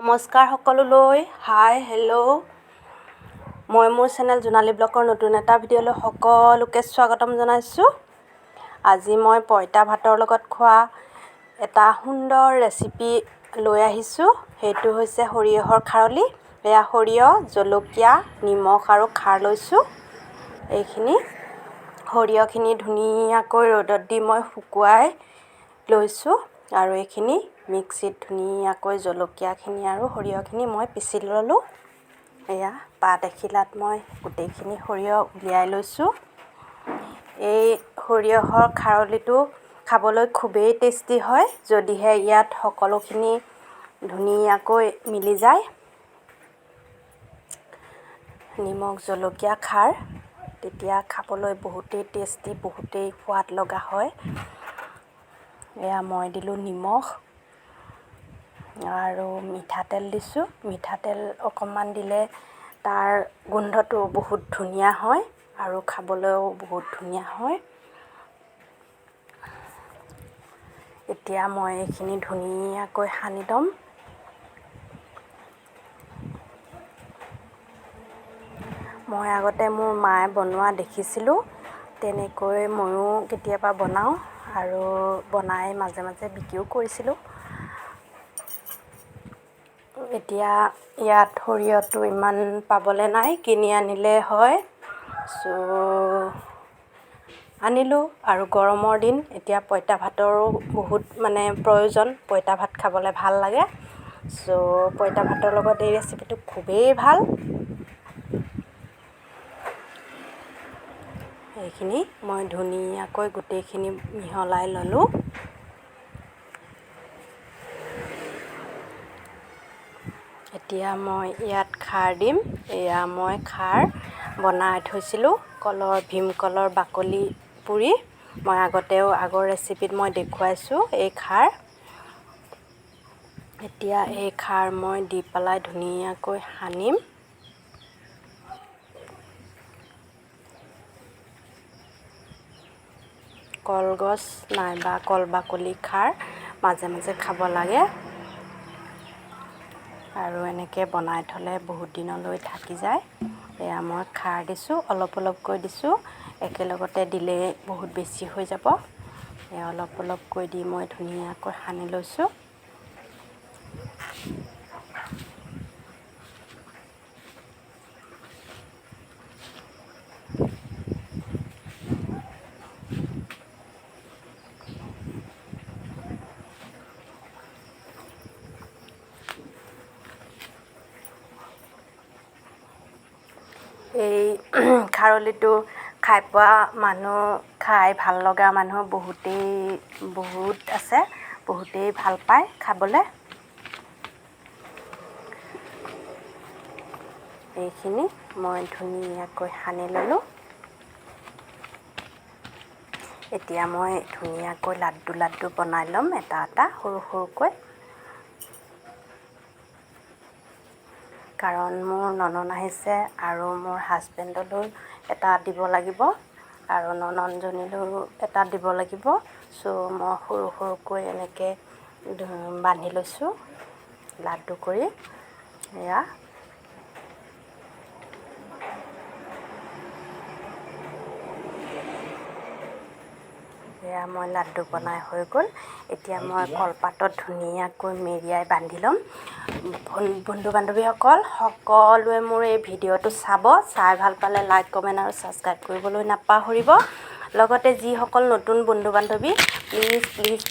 নমস্কাৰ সকলোলৈ। Hi hello', মই মোৰ চেনেল জোনালী ব্লগৰ নতুন এটা ভিডিঅ'লৈ সকলোকে স্বাগতম জনাইছোঁ। আজি মই পঁইতা ভাতৰ লগত খোৱা এটা সুন্দৰ ৰেচিপি লৈ আহিছোঁ। সেইটো হৈছে সৰিয়হৰ খাৰলি। এয়া সৰিয়হ, জলকীয়া, নিমখ আৰু খাৰ লৈছোঁ। এইখিনি সৰিয়হখিনি ধুনীয়াকৈ ৰ'দত দি মই শুকুৱাই লৈছোঁ আৰু এইখিনি মিক্সিত ধুনীয়াকৈ জলকীয়াখিনি আৰু সৰিয়হখিনি মই পিচি ল'লোঁ। এয়া পাত এখিলাত মই গোটেইখিনি সৰিয়হ উলিয়াই লৈছোঁ। এই সৰিয়হৰ খাৰলিটো খাবলৈ খুবেই টেষ্টি হয়, যদিহে ইয়াত সকলোখিনি ধুনীয়াকৈ মিলি যায়। নিমখ, জলকীয়া, খাৰ, তেতিয়া খাবলৈ বহুতেই টেষ্টি, বহুতেই সোৱাদ লগা হয়। এয়া মই দিলোঁ নিমখ আৰু মিঠাতেল দিছোঁ। মিঠাতেল অকণমান দিলে তাৰ গোন্ধটো বহুত ধুনীয়া হয় আৰু খাবলৈও বহুত ধুনীয়া হয়। এতিয়া মই এইখিনি ধুনীয়াকৈ সানি ল'ম। মই আগতে মোৰ মায়ে বনোৱা দেখিছিলোঁ, তেনেকৈ ময়ো কেতিয়াবা বনাওঁ আৰু বনাই মাজে মাজে বিক্ৰীও কৰিছিলোঁ। এতিয়া ইয়াত সৰিয়হটো ইমান পাবলৈ নাই, কিনি আনিলে হয়। আনিলোঁ আৰু গৰমৰ দিন, এতিয়া পঁইতা ভাতৰো বহুত প্ৰয়োজন। পঁইতা ভাত খাবলৈ ভাল লাগে। পঁইতা ভাতৰ লগত এই ৰেচিপিটো খুবেই ভাল। এইখিনি মই ধুনীয়াকৈ গোটেইখিনি মিহলাই ল'লোঁ। এতিয়া মই ইয়াত খাৰ দিম। এয়া মই খাৰ বনাই থৈছিলোঁ ভীমকলৰ বাকলি পুৰি। মই আগৰ ৰেচিপিত মই দেখুৱাইছোঁ এই খাৰ। এতিয়া এই খাৰ মই দি পেলাই ধুনীয়াকৈ সানিম। কলগছ নাইবা কল বাকলি খাৰ মাজে মাজে খাব লাগে আৰু এনেকৈ বনাই থ'লে বহুত দিনলৈ থাকি যায়। এয়া মই খাৰ দিছোঁ, অলপ অলপকৈ দিছোঁ, একেলগতে দিলে বহুত বেছি হৈ যাব। এয়া অলপ অলপকৈ দি মই ধুনীয়াকৈ সানি লৈছোঁ। এই খাৰলিটো খাই পোৱা মানুহ, খাই ভাল লগা মানুহ বহুত আছে, বহুতেই ভাল পায় খাবলৈ। এইখিনি মই ধুনীয়াকৈ সানি ল'লোঁ। এতিয়া মই ধুনীয়াকৈ লাড্ডু বনাই ল'ম, এটা এটা সৰু সৰুকৈ। কাৰণ মোৰ ননদ আহিছে আৰু মোৰ হাজবেণ্ডলৈ এটা দিব লাগিব আৰু ননদজনীলৈও এটা দিব লাগিব। মই সৰু সৰুকৈ এনেকৈ বান্ধি লৈছোঁ লাড্ডু কৰি। এয়া মই লাড্ডু বনাই হৈ গ'ল। এতিয়া মই কলপাতত ধুনীয়াকৈ মেৰিয়াই বান্ধি ল'ম। বন্ধু বান্ধৱীসকল সকলোৱে মোৰ এই ভিডিঅ'টো চাই ভাল পালে লাইক, কমেণ্ট আৰু ছাবস্ক্ৰাইব কৰিবলৈ নাপাহৰিব। লগতে যিসকল নতুন বন্ধু বান্ধৱী,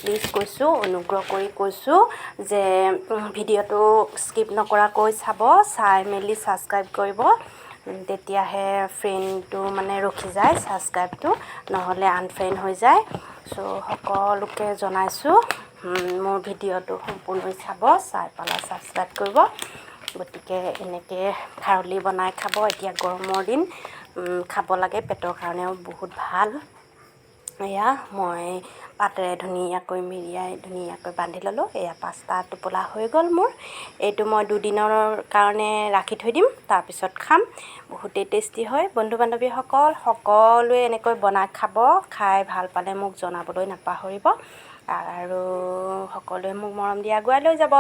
প্লিজ কৈছোঁ, অনুগ্ৰহ কৰি কৈছোঁ যে ভিডিঅ'টো স্কিপ নকৰাকৈ চাই মেলি ছাবস্ক্ৰাইব কৰিব। তেতিয়াহে ফ্ৰেণ্ডটো ৰখি যায়, ছাবস্ক্ৰাইবটো, নহ'লে আনফ্ৰেণ্ড হৈ যায়। সকলোকে জনাইছোঁ মোৰ ভিডিঅ'টো সম্পূৰ্ণকৈ চাই পেলাই ছাবস্ক্ৰাইব কৰিব। গতিকে এনেকৈ খাৰলি বনাই খাব। এতিয়া গৰমৰ দিন, খাব লাগে, পেটৰ কাৰণেও বহুত ভাল। এয়া মই পাতেৰে ধুনীয়াকৈ মেৰিয়াই ধুনীয়াকৈ বান্ধি ল'লোঁ। এয়া 5টা টোপোলা হৈ গ'ল মোৰ। এইটো মই দুদিনৰ কাৰণে ৰাখি থৈ দিম, তাৰপিছত খাম। বহুতেই টেষ্টি হয়। বন্ধু বান্ধৱীসকল সকলোৱে এনেকৈ বনাই খাব। খাই ভাল পালে মোক জনাবলৈ নাপাহৰিব আৰু সকলোৱে মোক মৰম দি আগুৱাই লৈ যাব।